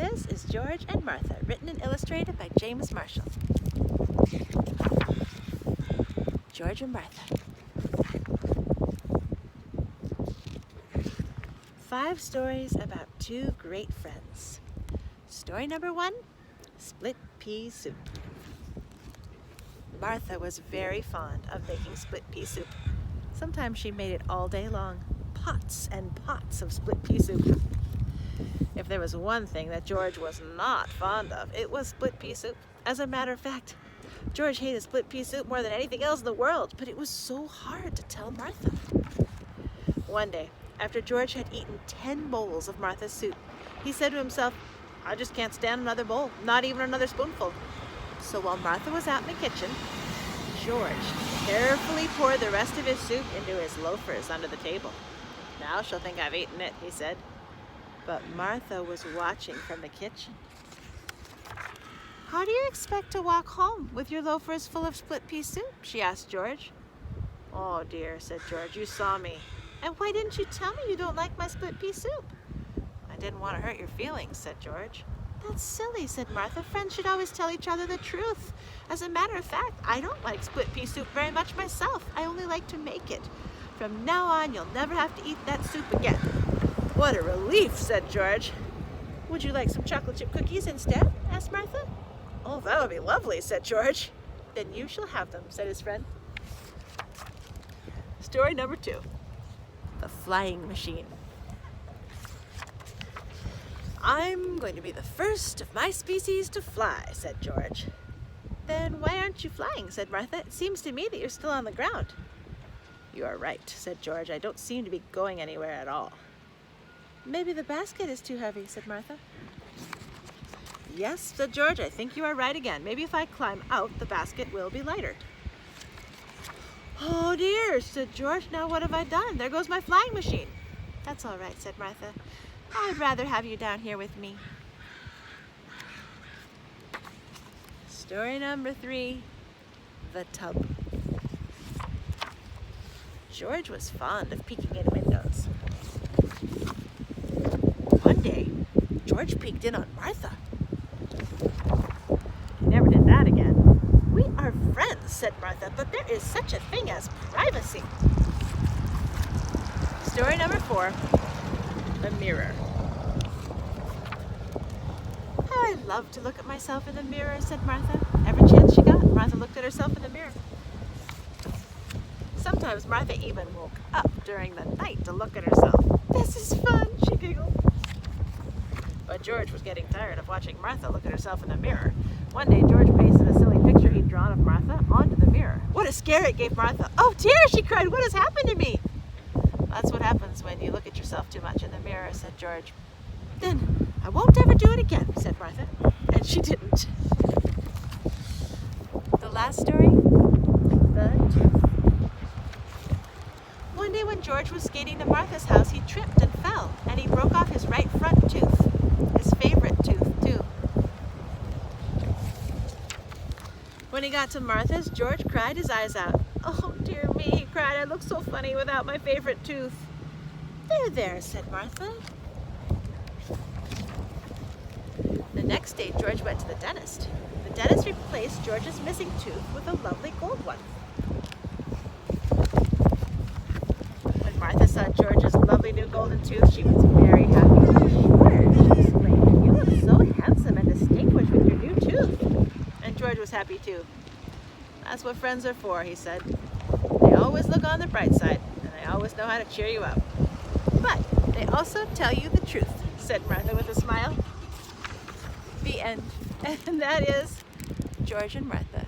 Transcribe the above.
This is George and Martha, written and illustrated by James Marshall. George and Martha. 5 stories about 2 great friends. Story number 1, split pea soup. Martha was very fond of making split pea soup. Sometimes she made it all day long, pots and pots of split pea soup. If there was one thing that George was not fond of, it was split pea soup. As a matter of fact, George hated split pea soup more than anything else in the world, but it was so hard to tell Martha. One day, after George had eaten 10 bowls of Martha's soup, he said to himself, "I just can't stand another bowl, not even another spoonful." So while Martha was out in the kitchen, George carefully poured the rest of his soup into his loafers under the table. "Now she'll think I've eaten it," he said. But Martha was watching from the kitchen. "How do you expect to walk home with your loafers full of split pea soup?" she asked George. "Oh dear," said George, "you saw me." "And why didn't you tell me you don't like my split pea soup?" "I didn't want to hurt your feelings," said George. "That's silly," said Martha. "Friends should always tell each other the truth. As a matter of fact, I don't like split pea soup very much myself. I only like to make it. From now on, you'll never have to eat that soup again." "What a relief," said George. "Would you like some chocolate chip cookies instead?" asked Martha. "Oh, that would be lovely," said George. "Then you shall have them," said his friend. Story number 2, the flying machine. "I'm going to be the first of my species to fly," said George. "Then why aren't you flying?" said Martha. "It seems to me that you're still on the ground." "You are right," said George. "I don't seem to be going anywhere at all." "Maybe the basket is too heavy," said Martha. "Yes," said George, "I think you are right again. Maybe if I climb out, the basket will be lighter." "Oh dear," said George. "Now what have I done? There goes my flying machine." "That's all right," said Martha. "I'd rather have you down here with me." Story number 3, the tub. George was fond of peeking in windows. One day, George peeked in on Martha. He never did that again. "We are friends," said Martha, "but there is such a thing as privacy." Story number 4, the mirror. "How I love to look at myself in the mirror," said Martha. Every chance she got, Martha looked at herself in the mirror. Sometimes Martha even woke up during the night to look at herself. "This is fun," she giggled. But George was getting tired of watching Martha look at herself in the mirror. One day, George pasted a silly picture he'd drawn of Martha onto the mirror. What a scare it gave Martha. "Oh dear," she cried, "what has happened to me?" "That's what happens when you look at yourself too much in the mirror," said George. "Then I won't ever do it again," said Martha. And she didn't. The last story, the tooth. One day when George was skating to Martha's house, he tripped and fell, and he broke off his right front tooth. His favorite tooth, too. When he got to Martha's, George cried his eyes out. "Oh dear me," he cried, "I look so funny without my favorite tooth." "There, there," said Martha. The next day, George went to the dentist. The dentist replaced George's missing tooth with a lovely gold one. When Martha saw George's lovely new golden tooth, she was very happy. "George," she exclaimed, "you look so handsome and distinguished with your new tooth." And George was happy too. "That's what friends are for," he said. "They always look on the bright side, and they always know how to cheer you up. But they also tell you the truth," said Martha with a smile. The end. And that is George and Martha.